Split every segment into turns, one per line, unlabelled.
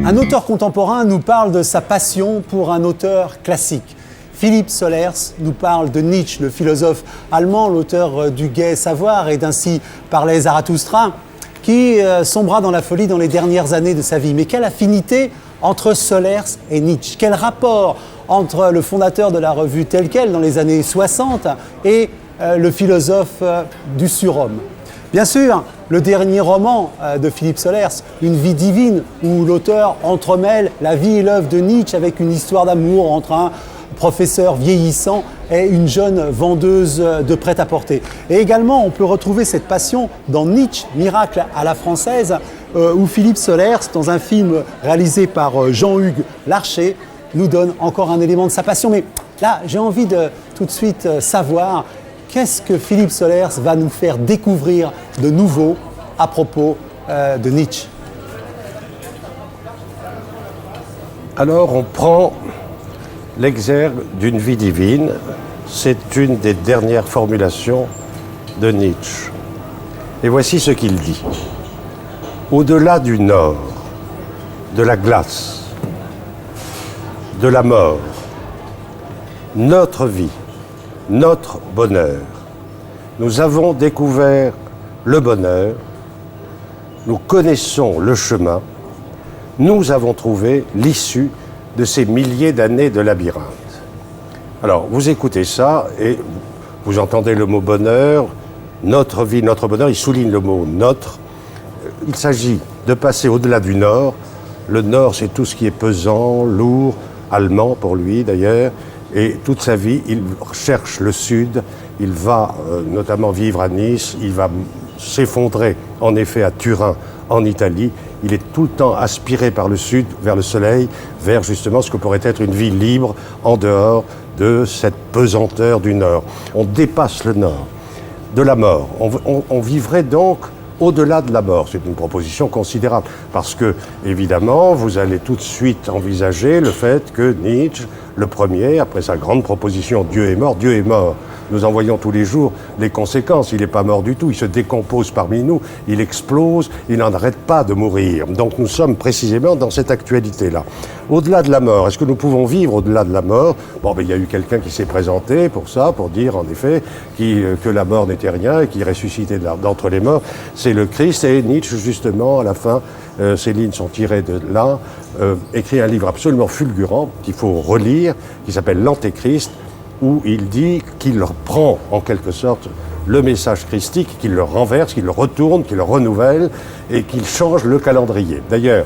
Un auteur contemporain nous parle de sa passion pour un auteur classique. Philippe Sollers nous parle de Nietzsche, le philosophe allemand, l'auteur du Gai Savoir et d'Ainsi parlait Zarathustra, qui sombra dans la folie dans les dernières années de sa vie. Mais quelle affinité entre Sollers et Nietzsche? Quel rapport entre le fondateur de la revue Tel Quel dans les années 60 et le philosophe du surhomme? Bien sûr, le dernier roman de Philippe Sollers, Une vie divine, où l'auteur entremêle la vie et l'œuvre de Nietzsche avec une histoire d'amour entre un professeur vieillissant et une jeune vendeuse de prêt-à-porter. Et également, on peut retrouver cette passion dans Nietzsche, Miracle à la française, où Philippe Sollers, dans un film réalisé par Jean-Hugues Larcher, nous donne encore un élément de sa passion. Mais là, j'ai envie de tout de suite savoir qu'est-ce que Philippe Sollers va nous faire découvrir de nouveau à propos de Nietzsche.
Alors, on prend l'exergue d'une vie divine. C'est une des dernières formulations de Nietzsche. Et voici ce qu'il dit. Au-delà du nord, de la glace, de la mort, notre vie, notre bonheur. Nous avons découvert le bonheur, nous connaissons le chemin, nous avons trouvé l'issue de ces milliers d'années de labyrinthe. Alors, vous écoutez ça et vous entendez le mot bonheur, notre vie, notre bonheur, il souligne le mot notre. Il s'agit de passer au-delà du nord. Le nord, c'est tout ce qui est pesant, lourd, allemand pour lui d'ailleurs, et toute sa vie, il cherche le sud, il va notamment vivre à Nice, il va s'effondrer en effet à Turin, en Italie. Il est tout le temps aspiré par le sud, vers le soleil, vers justement ce que pourrait être une vie libre en dehors de cette pesanteur du nord. On dépasse le nord, de la mort. On vivrait donc au-delà de la mort. C'est une proposition considérable parce que, évidemment, vous allez tout de suite envisager le fait que Nietzsche, le premier, après sa grande proposition « Dieu est mort », nous en voyons tous les jours les conséquences. Il n'est pas mort du tout, il se décompose parmi nous, il explose, il n'en arrête pas de mourir. Donc nous sommes précisément dans cette actualité-là. Au-delà de la mort, est-ce que nous pouvons vivre au-delà de la mort? Bon, il y a eu quelqu'un qui s'est présenté pour ça, pour dire en effet que la mort n'était rien et qu'il ressuscitait d'entre les morts. C'est le Christ et Nietzsche, justement, à la fin, ces lignes sont tirées de là, écrit un livre absolument fulgurant qu'il faut relire, qui s'appelle L'Antéchrist, où il dit qu'il prend en quelque sorte le message christique, qu'il le renverse, qu'il le retourne, qu'il le renouvelle et qu'il change le calendrier. D'ailleurs,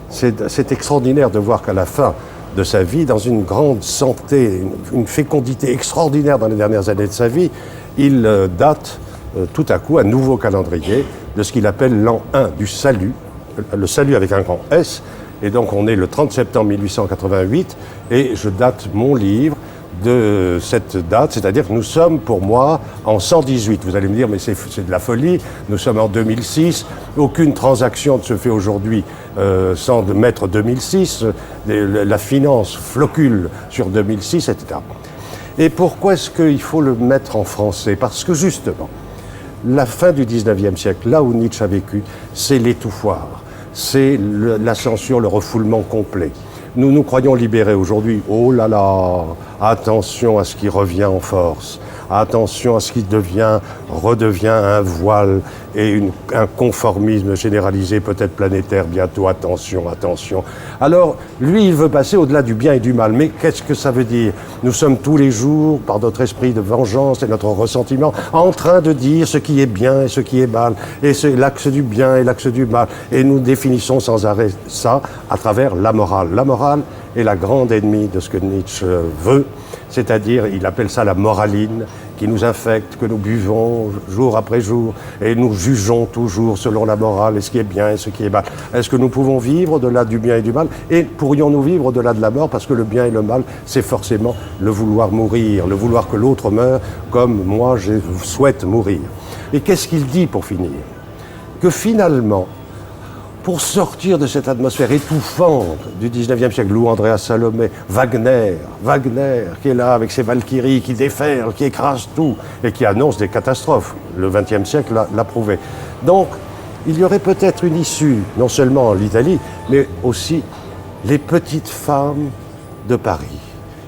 c'est extraordinaire de voir qu'à la fin de sa vie, dans une grande santé, une fécondité extraordinaire dans les dernières années de sa vie, il date tout à coup un nouveau calendrier de ce qu'il appelle l'an 1 du salut, le salut avec un grand S, et donc on est le 30 septembre 1888, et je date mon livre de cette date, c'est-à-dire que nous sommes pour moi en 118. Vous allez me dire, mais c'est de la folie, nous sommes en 2006, aucune transaction ne se fait aujourd'hui sans mettre 2006, la finance flocule sur 2006, etc. Et pourquoi est-ce qu'il faut le mettre en français? Parce que justement, la fin du 19e siècle, là où Nietzsche a vécu, c'est l'étouffoir, c'est la censure, le refoulement complet. Nous nous croyons libérés aujourd'hui. Oh là là, attention à ce qui revient en force. Attention à ce qui redevient un voile et un conformisme généralisé, peut-être planétaire bientôt. Attention, attention. Alors, lui, il veut passer au-delà du bien et du mal. Mais qu'est-ce que ça veut dire? Nous sommes tous les jours, par notre esprit de vengeance et notre ressentiment, en train de dire ce qui est bien et ce qui est mal. Et c'est l'axe du bien et l'axe du mal. Et nous définissons sans arrêt ça à travers la morale. La morale est la grande ennemie de ce que Nietzsche veut. C'est-à-dire, il appelle ça la moraline, qui nous infecte, que nous buvons jour après jour, et nous jugeons toujours selon la morale, et ce qui est bien et ce qui est mal. Est-ce que nous pouvons vivre au-delà du bien et du mal? Et pourrions-nous vivre au-delà de la mort? Parce que le bien et le mal, c'est forcément le vouloir mourir, le vouloir que l'autre meure, comme moi je souhaite mourir. Et qu'est-ce qu'il dit pour finir? Que finalement, pour sortir de cette atmosphère étouffante du 19e siècle, Lou Andréas Salomé, Wagner, qui est là avec ses Valkyries, qui déferlent, qui écrasent tout et qui annonce des catastrophes. Le 20e siècle l'a prouvé. Donc, il y aurait peut-être une issue, non seulement en l'Italie, mais aussi les petites femmes de Paris.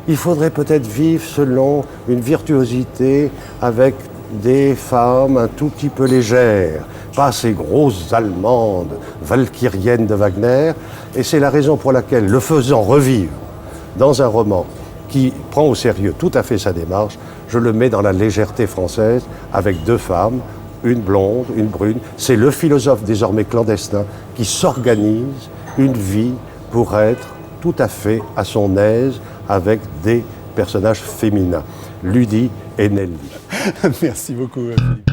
Il faudrait peut-être vivre selon une virtuosité avec des femmes un tout petit peu légères, pas ces grosses allemandes valkyriennes de Wagner. Et c'est la raison pour laquelle, le faisant revivre dans un roman qui prend au sérieux tout à fait sa démarche, je le mets dans la légèreté française avec deux femmes, une blonde, une brune. C'est le philosophe désormais clandestin qui s'organise une vie pour être tout à fait à son aise avec des personnages féminins, Ludi et Nelly.
Merci beaucoup, Philippe.